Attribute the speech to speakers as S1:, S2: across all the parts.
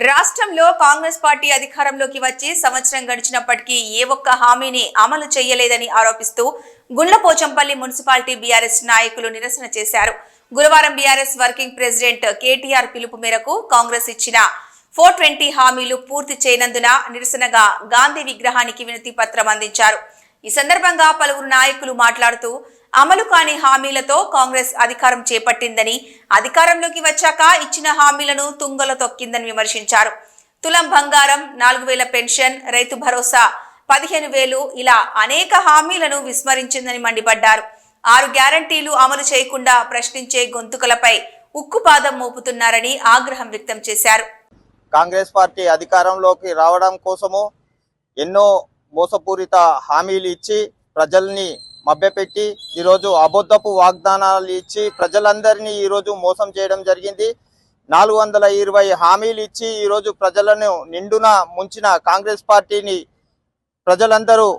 S1: రాష్ట్రంలో కాంగ్రెస్ పార్టీ అధికారంలోకి వచ్చి సంవత్సరం గడిచినప్పటికీ ఏ ఒక్క హామీని అమలు చేయలేదని ఆరోపిస్తూ గుండ్లపోచంపల్లి మున్సిపాలిటీ బీఆర్ఎస్ నాయకులు నిరసన చేశారు. గురువారం బీఆర్ఎస్ వర్కింగ్ ప్రెసిడెంట్ కేటీఆర్ పిలుపు మేరకు కాంగ్రెస్ ఇచ్చిన 420 హామీలు పూర్తి చేయనందున నిరసనగా గాంధీ విగ్రహానికి వినతి పత్రం అందించారు. ఈ సందర్భంగా పలువురు నాయకులు మాట్లాడుతూ అమలు కాని హామీలతో కాంగ్రెస్ అధికారం చేపట్టిందని, అధికారంలోకి వచ్చాక ఇచ్చిన హామీలను తుంగలో తొక్కిందని విమర్శించారు. తులం బంగారం, 4000 పెన్షన్, రైతు భరోసా 15,000 ఇలా అనేక హామీలను విస్మరించిందని మండిపడ్డారు. 6 గ్యారంటీలు అమలు చేయకుండా ప్రశ్నించే గొంతుకలపై ఉక్కుపాదం మోపుతున్నారని ఆగ్రహం వ్యక్తం చేశారు.
S2: కాంగ్రెస్ పార్టీ అధికారంలోకి రావడం కోసము ఎన్నో మోసపూరిత హామీలు ఇచ్చి ప్రజల్ని మభ్యపెట్టి ఈరోజు అబద్ధపు వాగ్దానాలు ఇచ్చి ప్రజలందరినీ ఈరోజు మోసం చేయడం జరిగింది. 420 హామీలు ఇచ్చి ఈరోజు ప్రజలను నిండున ముంచిన కాంగ్రెస్ పార్టీని ప్రజలందరూ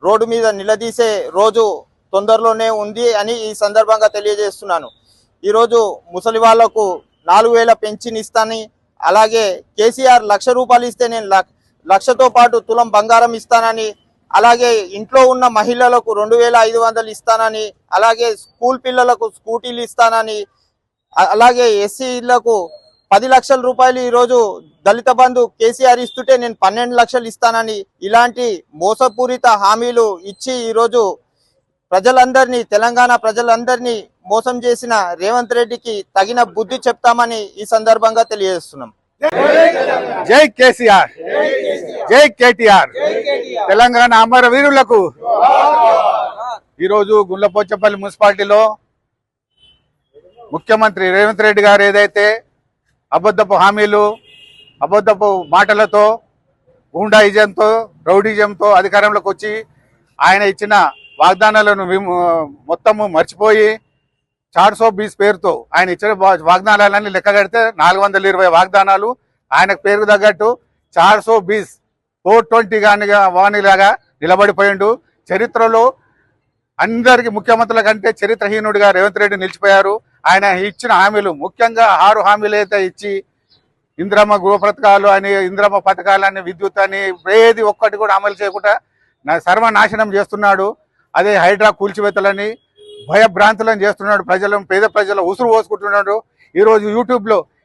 S2: రోడ్డు మీద నిలదీసే రోజు తొందరలోనే ఉంది అని ఈ సందర్భంగా తెలియజేస్తున్నాను. ఈరోజు ముసలి వాళ్లకు 4,000 పెన్షన్ ఇస్తానని, అలాగే కేసీఆర్ 1,00,000 రూపాయలు ఇస్తే నేను 1,00,000తో పాటు తులం బంగారం ఇస్తానని, అలాగే ఇంట్లో ఉన్న మహిళలకు 2,500 ఇస్తానని, అలాగే స్కూల్ పిల్లలకు స్కూటీలు ఇస్తానని, అలాగే ఎస్సీలకు 10 లక్షల రూపాయలు ఈరోజు దళిత బంధు కేసీఆర్ ఇస్తుంటే నేను 12 లక్షలు ఇస్తానని ఇలాంటి మోసపూరిత హామీలు ఇచ్చి ఈరోజు ప్రజలందరినీ, తెలంగాణ ప్రజలందరినీ మోసం చేసిన రేవంత్ రెడ్డికి తగిన బుద్ధి చెప్తామని ఈ సందర్భంగా తెలియజేస్తున్నాం.
S3: జై కేసీఆర్, జై కేటీఆర్, తెలంగాణ అమరవీరులకు. ఈరోజు గుండ్లపోచంపల్లి మున్సిపాలిటీలో ముఖ్యమంత్రి రేవంత్ రెడ్డి గారు ఏదైతే అబద్ధపు హామీలు, అబద్ధపు మాటలతో, గూండాయిజంతో, రౌడీజంతో అధికారంలోకి వచ్చి ఆయన ఇచ్చిన వాగ్దానాలను మొత్తము మర్చిపోయి 420 పేరుతో ఆయన ఇచ్చిన వాగ్దానాలన్నీ లెక్క కడితే 420 వాగ్దానాలు ఆయనకు పేరుకు తగ్గట్టు 420 420 వాణిలాగా నిలబడిపోయిండు. చరిత్రలో అందరికి ముఖ్యమంత్రుల కంటే చరిత్రహీనుడిగా రేవంత్ రెడ్డి నిలిచిపోయారు. ఆయన ఇచ్చిన హామీలు ముఖ్యంగా 6 హామీలు అయితే ఇచ్చి ఇంద్రమ్మ గృహ పథకాలు అని, ఇంద్రమ్మ పథకాలని, విద్యుత్ అని ఏది ఒక్కటి కూడా అమలు చేయకుండా సర్వనాశనం చేస్తున్నాడు. అదే హైడ్రా కూల్చివేతలని, భయభ్రాంతులను చేస్తున్నాడు. పేద ప్రజల ఉసురు పోసుకుంటున్నాడు. ఈరోజు యూట్యూబ్లో